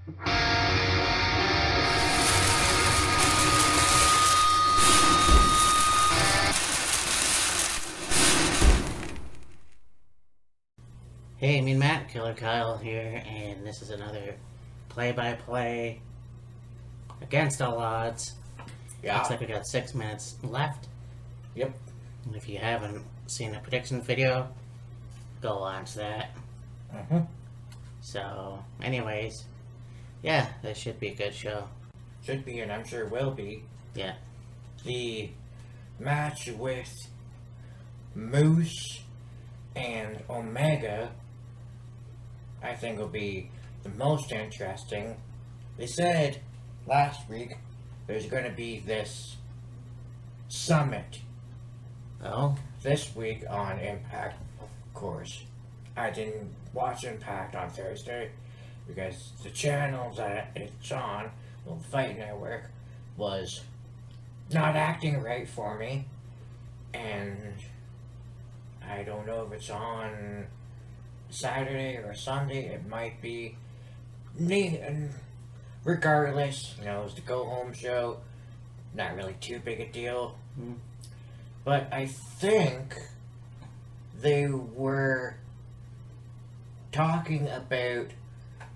Hey, Mean Matt, Killer Kyle here, and this is another play-by-play against all odds. Yeah. Looks like we got 6 minutes left. Yep. And if you haven't seen the prediction video, go watch that. So, anyways, yeah, this should be a good show. Should be, and I'm sure will be. Yeah. The match with Moose and Omega, I think, will be the most interesting. They said last week there's going to be this summit Oh? this week on Impact. Of course, I didn't watch Impact on Thursday because the channels that it's on, the Fight Network, was not acting right for me, and I don't know if it's on Saturday or Sunday. It might be. And regardless, it's the go home show. Not really too big a deal. But I think they were talking about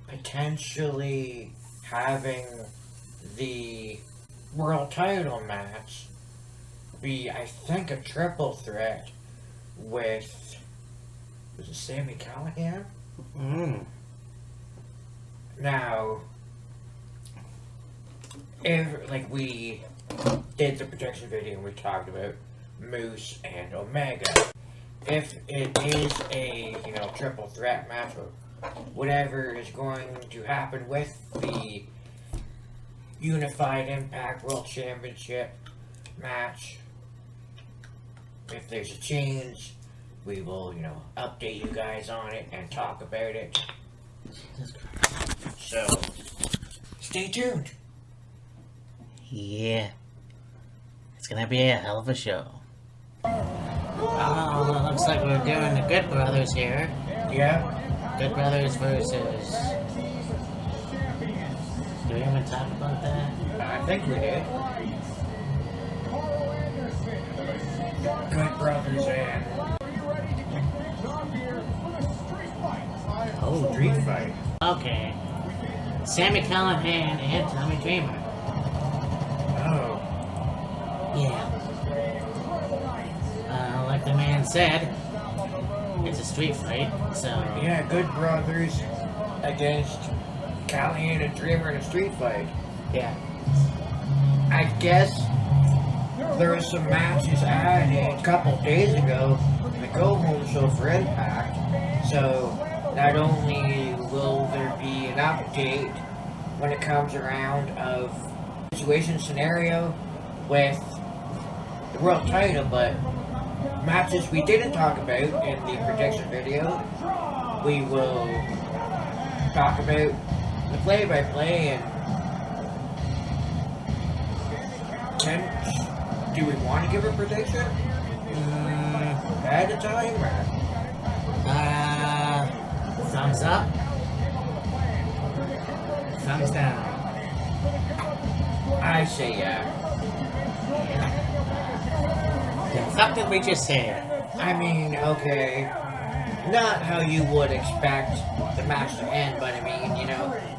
potentially having the world title match be, I think, a triple threat with, was it Sami Callihan? Now, if, we did the prediction video and we talked about Moose and Omega, if it is a, triple threat match or whatever is going to happen with the Unified Impact World Championship match, if there's a change, we will, update you guys on it and talk about it. So, stay tuned. Yeah. It's gonna be a hell of a show. Oh, looks like we're doing the Good Brothers here. Yeah. Good Brothers versus... Do we even talk about that? I think we did. Good Brothers and... Oh, Street Fight. okay. Sami Callihan and Tommy Dreamer. Oh. Yeah. Like the man said, it's a street fight, so... Yeah, Good Brothers against Callihan and Dreamer in a street fight. Yeah. I guess there was some matches added a couple days ago in the Go Home show for Impact. So not only will there be an update when it comes around of situation scenario with the world title, but matches we didn't talk about in the prediction video, we will talk about the play-by-play. And do we want to give a prediction ahead of time, or? Thumbs up. Thumbs down. I say yeah. The fuck did we just say? I mean, okay, not how you would expect the match to end, but I mean,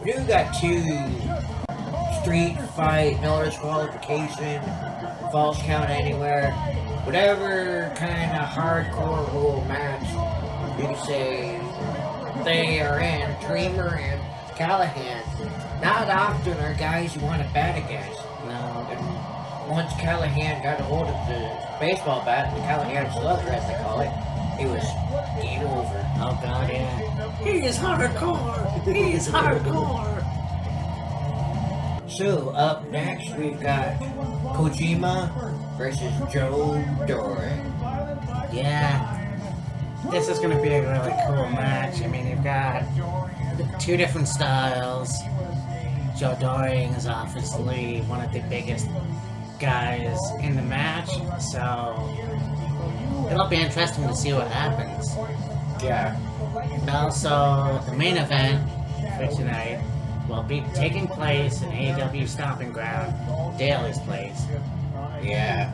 you got two street fight, no disqualification, false count anywhere, whatever kind of hardcore rule match you can say they are in, Dreamer and Callihan, not often are guys you want to bet against. No. And once Callihan got a hold of the baseball bat, the Callahan slugger as they call it, it was game over. Oh god, yeah. He is hardcore! He is hardcore! So, up next, we've got Kojima versus Joe Doring. Yeah. This is gonna be a really cool match. I mean, you've got two different styles. Joe Doring is obviously one of the biggest guys in the match, so it'll be interesting to see what happens. Yeah. And also, the main event for tonight will be taking place in AEW Stomping Ground, Daly's place. Yeah.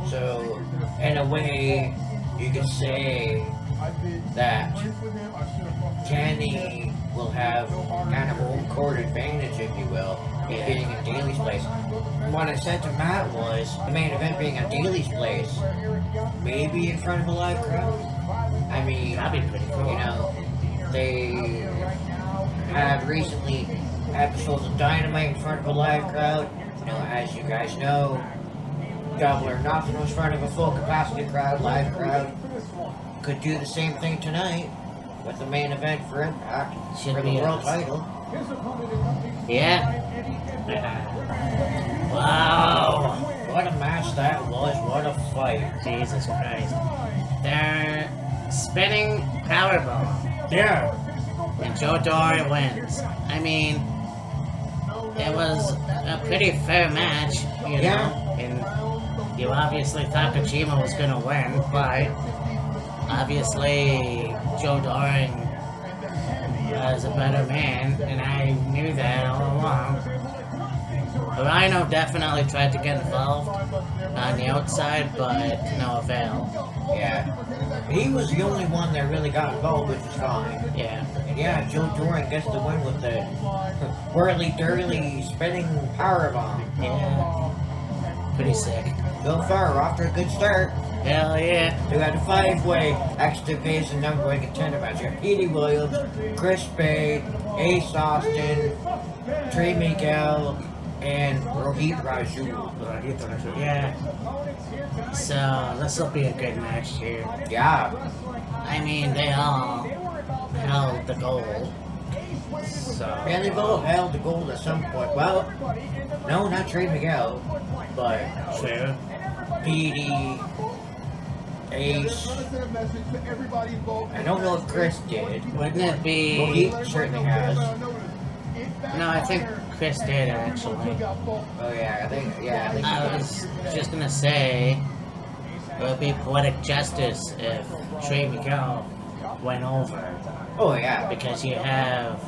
So, in a way, you could say that Kenny will have kind of home court advantage, if you will, in being at Daly's place. What I said to Matt was the main event being at Daly's place, maybe in front of a live crowd. I mean, That'd be pretty cool. you know, they have recently episodes of Dynamite in front of a live crowd. You know, as you guys know, Double or Nothing was in front of a full capacity crowd, live crowd. Could do the same thing tonight with the main event for Impact Should for the be world awesome. title. Yeah. Wow. What a match that was! What a fight! Jesus Christ. They're spinning powerbomb, Yeah, and Joe Dory wins. I mean, it was a pretty fair match, you know, and you obviously thought Kojima was gonna win, but obviously Joe Doring was a better man, and I knew that all along. Rhino definitely tried to get involved on the outside, but to no avail. yeah. He was the only one that really got involved, which is fine. Yeah. And yeah, Joe Doring gets the win with the whirly-dirly spinning powerbomb. Yeah. Pretty sick. Go far, off to a good start. Hell yeah. We had a 5-way X Division number one contender match. You got Petey Williams, Chris Bay, Ace Austin, Trey Miguel, and Rohit Raju. Yeah. So, this will be a good match here. Yeah, I mean, they all held the gold. So, and they've all held the gold at some point. Well, no, not Trey Miguel, but true. Petey, Ace. I don't know if Chris did. Wouldn't it be... Rohit certainly has. No, I think Chris did, actually. Oh yeah, I think I was just gonna say, it would be poetic justice if Trey Miguel went over. Oh yeah, Because you have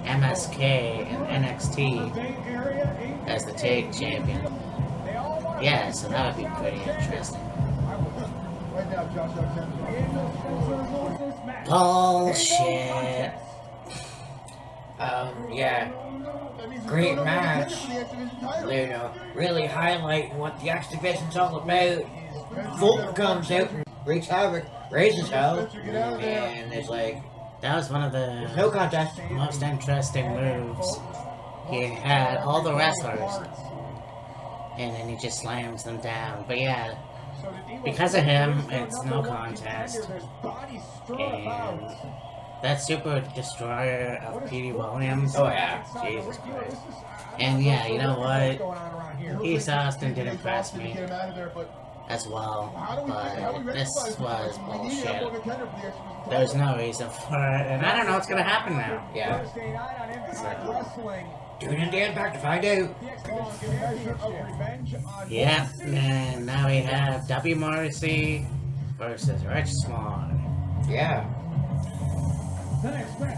MSK and NXT as the tag champion. Yeah, so that would be pretty interesting. Bullshit. yeah. Great match. You know, really highlighting what the X Division's all about. Fulton comes out and wreaks havoc, raises hell, and it's like, That was one of the no contest. most interesting moves. He had all the wrestlers, and then he just slams them down. But yeah, because of him, it's no contest. And that Super Destroyer of Petey Williams. Oh yeah. Jesus Christ. And yeah, you know what? East Austin did impress me as well, but this was bullshit. There's no reason for it, and I don't know what's gonna happen now. Yeah. So, Tune in to Impact to find out. yeah, and now we have W. Morrissey versus Rich Swann. Yeah.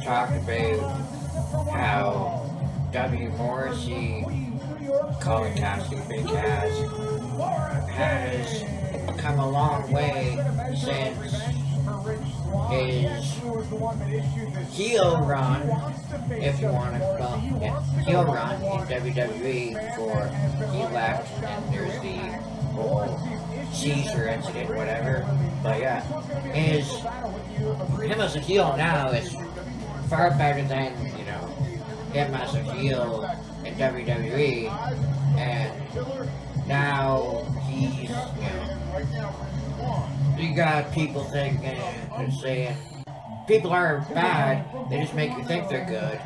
Talk about how W. Morrissey, Colin Cassidy, Big Cass, has come a long way since his heel run, if you want to call it, heel run in WWE before he left, and there's the whole seizure incident, whatever. But yeah, him as a heel now is far better than, you know, him as a heel in WWE, and now he's, you know, you got people thinking and saying people aren't bad, they just make you think they're good.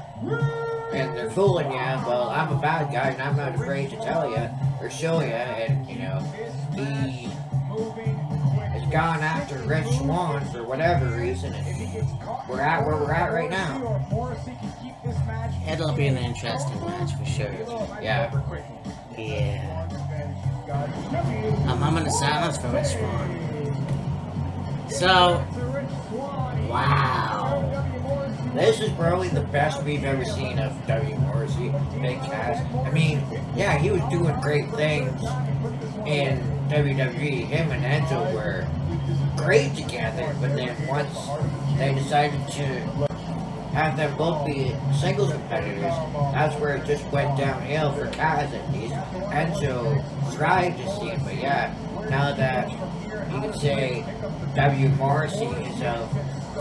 And they're fooling you. Well, I'm a bad guy and I'm not afraid to tell you or show you. And, you know, he has gone after Rich Swann for whatever reason. And we're at where we're at right now. It'll be an interesting match for sure. Yeah. Yeah. A moment of silence for Rich Swann. So, wow. This is probably the best we've ever seen of W. Morrissey, Big Cass. I mean, yeah, he was doing great things in WWE. Him and Enzo were great together, but then once they decided to have them both be singles competitors, that's where it just went downhill for Cass at least. Enzo tried to see it, but yeah, now that you could say W. Morrissey is of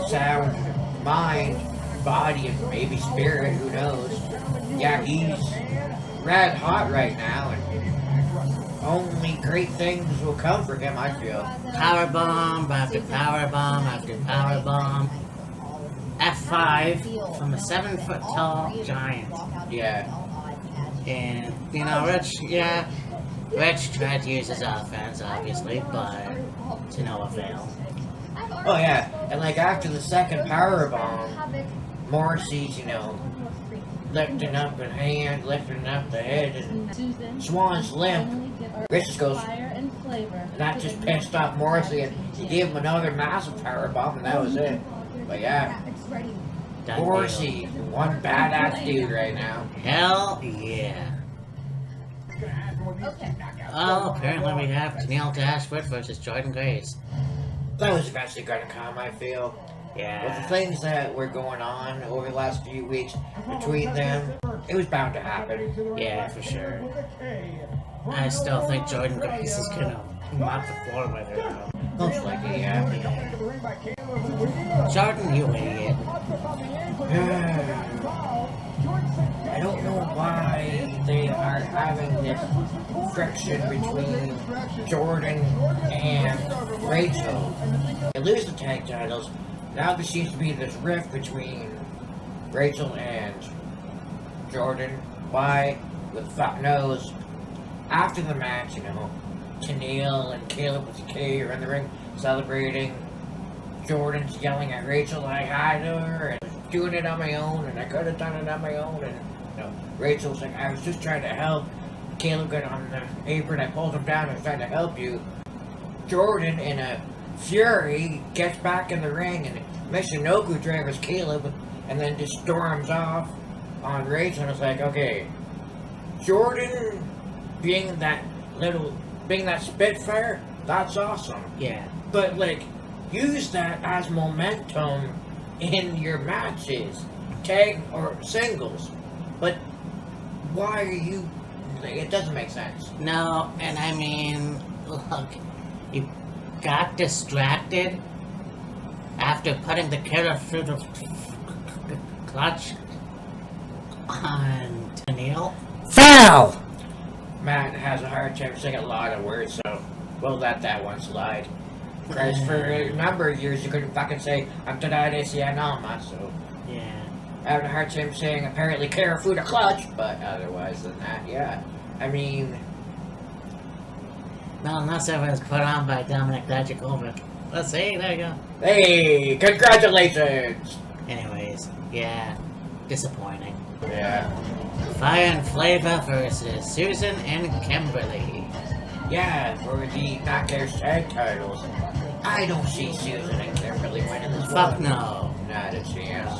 sound mind, body, and maybe spirit, who knows. Yeah, he's red hot right now, and only great things will come for him, I feel. Powerbomb after powerbomb after powerbomb. F5 from a 7-foot tall giant. Yeah. And, you know, Rich tried to use his offense, obviously, but to no avail. Oh yeah, and like after the second powerbomb, Morrissey's, lifting up the hand, lifting up the head, and Swan's limp. Rich just goes, and that just pissed off Morrissey, and he gave him another massive powerbomb, and that was it. But yeah, Morrissey, one badass dude right now. Hell yeah. Well, apparently we have Tennille Dashwood versus Jordan Grace. That was eventually going to come, I feel. Yeah. With the things that were going on over the last few weeks between them, it was bound to happen. Yeah, for sure. I still think Jordan Grace is gonna mop the floor with her, though. Most likely, yeah. Jordan, you idiot. I don't know why they are having this friction between Jordan and Rachel. They lose the tag titles. Now there seems to be this rift between Rachel and Jordan. Why? With fuck knows. After the match, Tennille and Caleb with the K are in the ring celebrating. Jordan's yelling at Rachel like I do her and doing it on my own, and I could have done it on my own, and Rachel's like, I was just trying to help. Caleb got on the apron, I pulled him down and was trying to help you. Jordan, in a fury, gets back in the ring and Michinoku drivers Caleb and then just storms off on Rachel, and it's like, okay, Jordan being that Spitfire, that's awesome. Yeah. But use that as momentum in your matches, tag or singles. But why are you? It doesn't make sense. No, and I mean, look, you got distracted after putting the killer through the clutch on Tennille. Foul! Matt has a hard time saying a lot of words, so we'll let that one slide. Because for a number of years you couldn't fucking say, I'm Tadade Sianama, so. Yeah. I have a hard time saying apparently Karafuda clutch, but otherwise than that, yeah. I mean. No, unless it was put on by Dominic Dijakovic. Let's see, there you go. Hey, congratulations! Anyways, yeah, disappointing. Yeah. Fire and Flavor versus Susan and Kimberly. Yeah, for the Knockouts tag titles. I don't see Susan and Kimberly winning this Fuck one. no. Not a chance.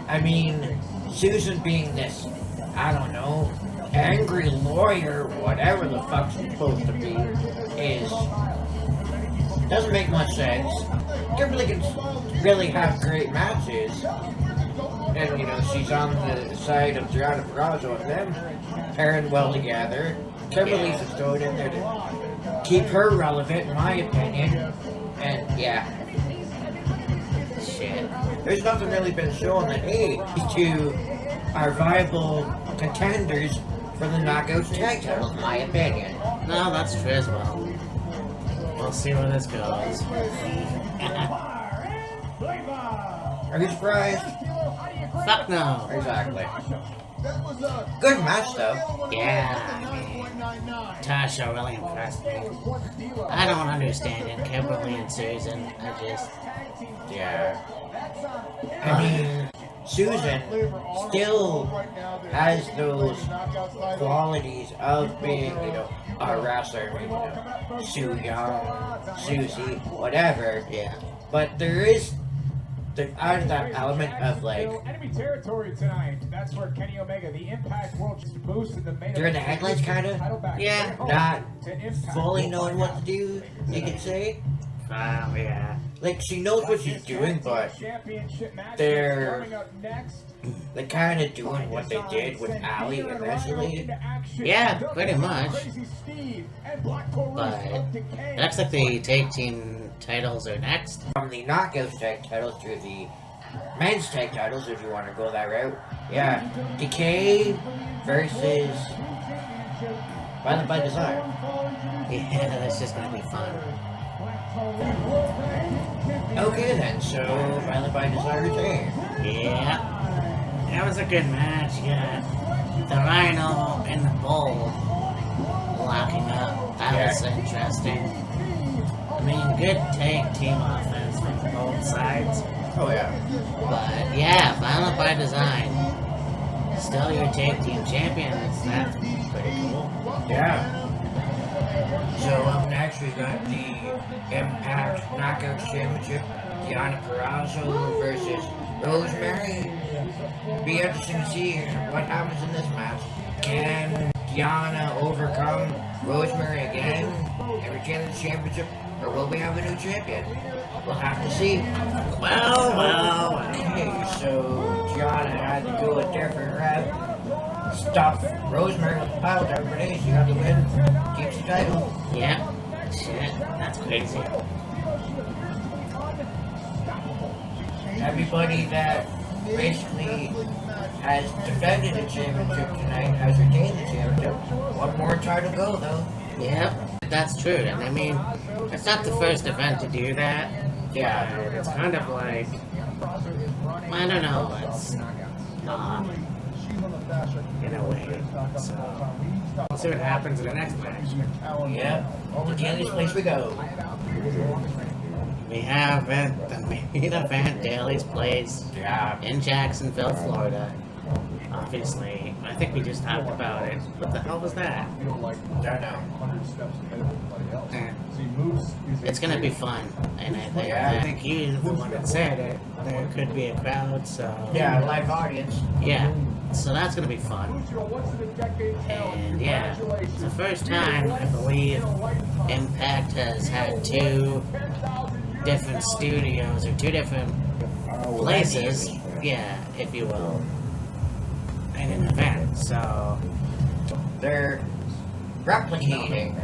I mean, Susan being this, I don't know, angry lawyer, whatever the fuck she's supposed to be, doesn't make much sense. Kimberly can really have great matches. And, she's on the side of Gianna Peraza and them pairing well together. Kimberly's just thrown in there to keep her relevant, in my opinion. And, yeah. Shit. There's nothing really been shown that, hey, these two are viable contenders for the Knockouts tag title, in my opinion. No, that's true as well. We'll see where this goes. Are you surprised? Fuck no. Exactly. Good match, though. Yeah, I mean, Tasha really impressed me. I don't understand it. Kimberly and Susan, Yeah. I mean, Susan still has those qualities of being, a wrestler. I mean, Sue Young, Susie, whatever. Yeah. But there's they added that element of like enemy territory tonight. That's where Kenny Omega, the Impact World, just boosted the main they're in the event headlights, kind of. title back. Yeah. Not To Impact. fully knowing what to do. You could say. Yeah. Like she knows what she's doing, but Championship match they're coming up next. they're kind of doing what they did with Ali eventually. Yeah, pretty much. But it looks like the tag team titles are next. From the Knockouts tag titles to the men's tag titles, if you want to go that route. Yeah, Decay versus Violent by Design. Yeah, that's just gonna be fun. Okay then, so Violent by Design retain. Yeah. That was a good match. You got the Rhino and the Bull locking up. That was interesting. I mean, good tag team offense from both sides. Oh yeah. But yeah, Violent by Design. Still your tag team champions. That's pretty cool. Yeah. So up next we got the Impact Knockouts Championship. Deonna Purrazzo versus Rosemary. Be interesting to see what happens in this match. Can Deonna overcome Rosemary again and retain the championship, or will we have a new champion? We'll have to see. Well. Okay, so Deonna had to go a different route. Stop Rosemary with the pile driver, but hey, she got the win. Keeps the title. Yeah. Shit, that's crazy. Everybody that basically has defended the championship tonight has retained the championship. One more title to go, though. Yep, that's true. And I mean, it's not the first event to do that. Yeah. And it's kind of like, I don't know, it's in a way. So, we'll see what happens in the next match. Yeah. To Candy's place we go. We have the main event, Daly's Place, Yeah. in Jacksonville, Florida. Obviously, I think we just talked about it. What the hell was that? Don't know. Eh. It's gonna be fun, and I think you're the one that said it. There could be a crowd, so Yeah, live audience. yeah. So that's gonna be fun. And yeah, it's the first time I believe Impact has had two different studios or two different places, yeah, if you will, in an event. So They're replicating,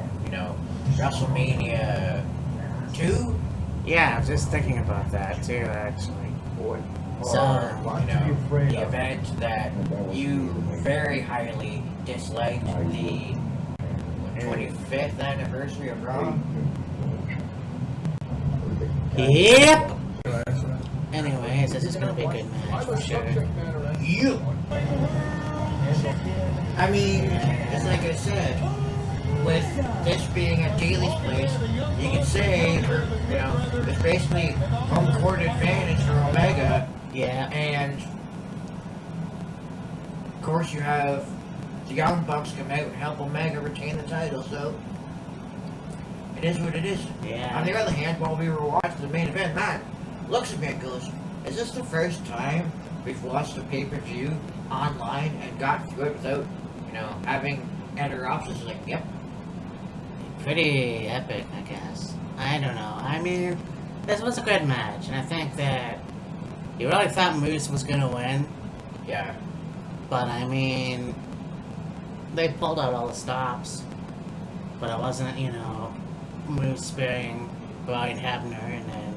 WrestleMania 2. yeah, I was just thinking about that too, actually. Or, So, the event that you very highly disliked, the 25th anniversary of Raw. yep. Anyways, this is gonna be a good match for sure. You. I mean, just like I said, with this being a Daly's place, you can say, it's basically home court advantage for Omega, Yeah. and of course you have the Young Bucks come out and help Omega retain the title, so it is what it is. Yeah. On the other hand, while we were watching the main event, Matt looks at me and goes, is this the first time we've watched a pay-per-view online and got through it without, having interruptions? Like, yep. Pretty epic, I guess. I don't know. I mean, this was a good match, and I think that you really thought Moose was gonna win, Yeah. but I mean, they pulled out all the stops, but it wasn't, Moose sparing Brian Hebner, and then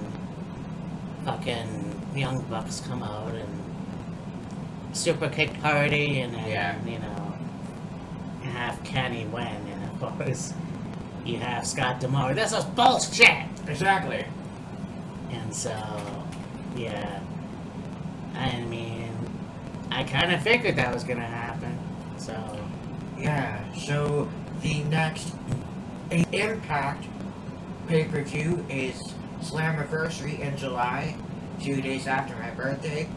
fucking Young Bucks come out and super kick party, and then, Yeah. you have Kenny win, and of course, you have Scott D'Amore. This is bullshit! Exactly. And so, yeah. I mean, I kind of figured that was gonna happen. So, Yeah, so the next Impact pay-per-view is Slammiversary in July, 2 days after my birthday.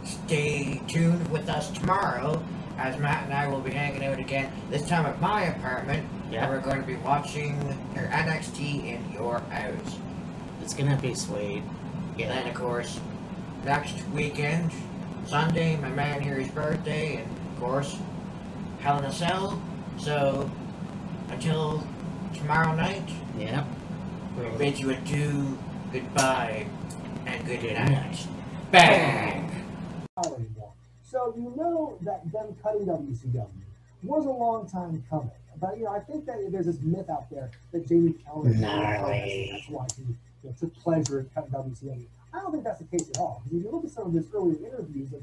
Stay tuned with us tomorrow, as Matt and I will be hanging out again, this time at my apartment, Yeah. and we're going to be watching our NXT in your house. it's gonna be sweet. And then, Yeah. of course, next weekend, Sunday, my man Harry's birthday, and of course, Hell in a Cell. So, until tomorrow night, Yep. we bid you adieu, goodbye, and good night. Bang! Anymore. So you know that them cutting WCW was a long time coming. But I think that there's this myth out there that Jamie Keller Gnarly. that's why he took pleasure in cutting WCW. I don't think that's the case at all. Because if you look at some of his earlier interviews, like